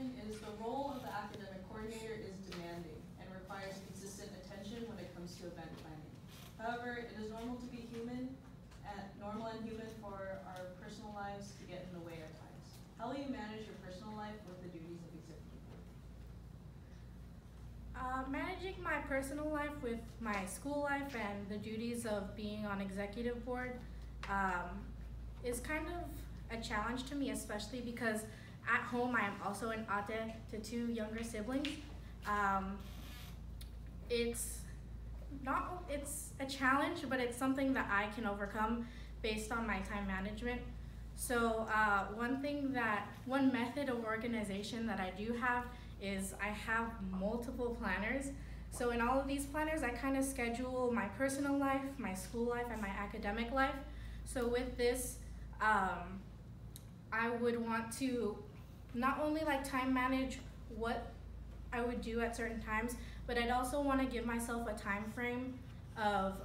question is the role of the academic coordinator is demanding and requires consistent attention when it comes to event planning. However, it is normal to be human, normal and human for our personal lives to get in the way at times. How will you manage your personal life with the duties of executive board? Managing my personal life with my school life and the duties of being on executive board is kind of a challenge to me, especially because at home I am also an ate to two younger siblings. It's a challenge, but it's something that I can overcome based on my time management. So one method of organization that I do have is I have multiple planners. So in all of these planners, I kind of schedule my personal life, my school life, and my academic life. So with this, I would want to not only like time manage what I would do at certain times, but I'd also want to give myself a time frame of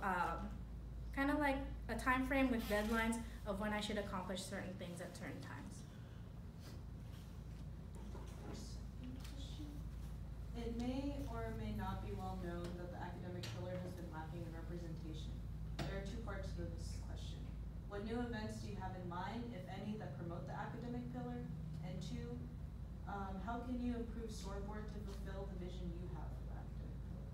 kind of like a time frame with deadlines of when I should accomplish certain things at certain times. It may or may not be well known that the academic pillar has been lacking in representation. There are two parts to this question. What new events do you have in mind, if any, that promote the academic pillar? And two, how can you improve Soarboard to fulfill the vision you have for the academic pillar?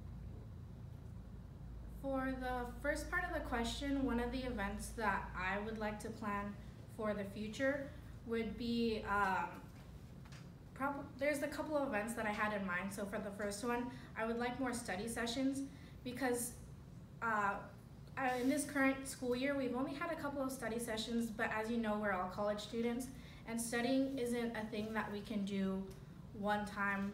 For the first part of the question, one of the events that I would like to plan for the future would be there's a couple of events that I had in mind. So for the first one, I would like more study sessions because in this current school year, we've only had a couple of study sessions, but as you know, we're all college students, and studying isn't a thing that we can do one time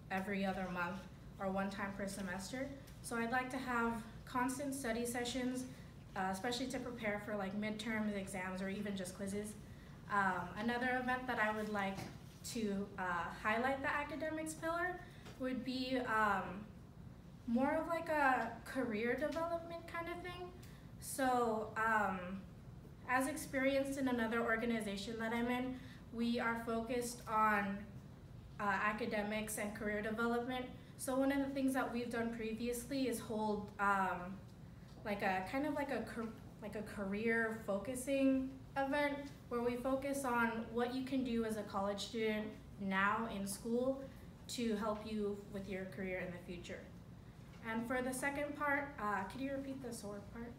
every other month or one time per semester. So I'd like to have constant study sessions, especially to prepare for like midterms, exams, or even just quizzes. Another event that I would like to highlight the academics pillar would be more of like a career development kind of thing. So as experienced in another organization that I'm in, we are focused on academics and career development. So one of the things that we've done previously is hold like a career focusing event where we focus on what you can do as a college student now in school to help you with your career in the future. And for the second part, could you repeat the SOAR part?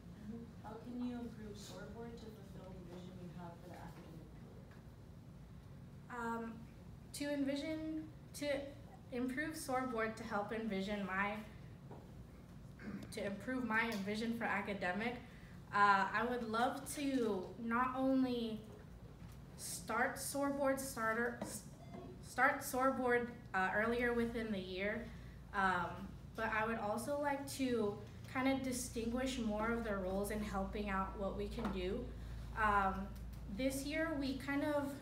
How can you improve Soarboard to fulfill the vision you have for the academic pillar? To improve Soarboard to help improve my vision for academic, I would love to not only start Soarboard earlier within the year, but I would also like to kind of distinguish more of their roles in helping out what we can do. This year we kind of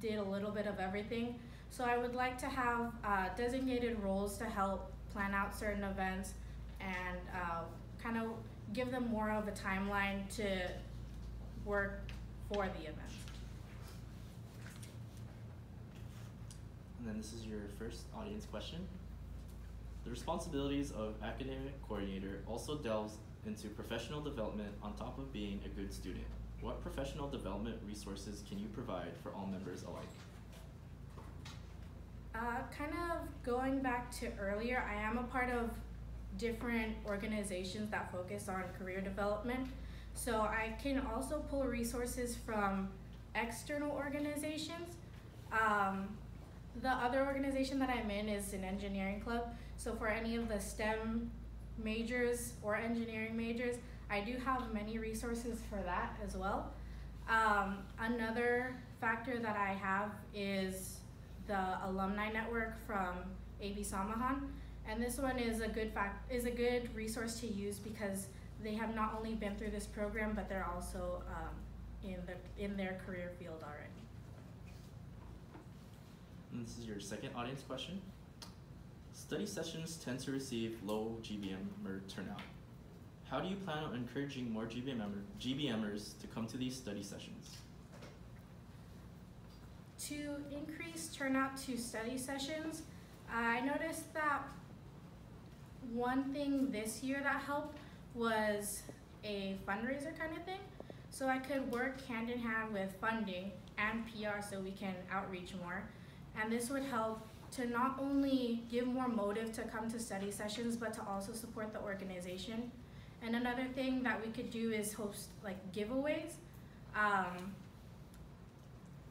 did a little bit of everything, so I would like to have designated roles to help plan out certain events and kind of give them more of a timeline to work for the event. And then this is your first audience question. The responsibilities of academic coordinator also delves into professional development on top of being a good student. What professional development resources can you provide for all members alike? Kind of going back to earlier, I am a part of different organizations that focus on career development. So I can also pull resources from external organizations. The other organization that I'm in is an engineering club. So for any of the STEM majors or engineering majors, I do have many resources for that as well. Another factor that I have is the alumni network from AB Samahan. And this one is a good resource to use because they have not only been through this program, but they're also in their career field already. And this is your second audience question. Study sessions tend to receive low GBMer turnout. How do you plan on encouraging more GBMers to come to these study sessions? to increase turnout to study sessions, I noticed that one thing this year that helped was a fundraiser kind of thing. So I could work hand in hand with funding and PR so we can outreach more. And this would help to not only give more motive to come to study sessions, but to also support the organization. And another thing that we could do is host like giveaways.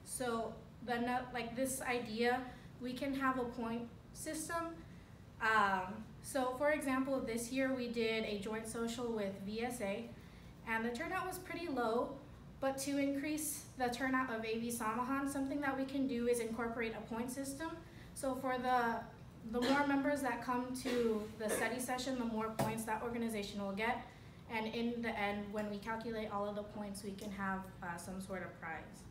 So this idea, we can have a point system. So for example, this year we did a joint social with VSA, and the turnout was pretty low, but to increase the turnout of AV Samahan, something that we can do is incorporate a point system. So for the more members that come to the study session, the more points that organization will get. And in the end, when we calculate all of the points, we can have some sort of prize.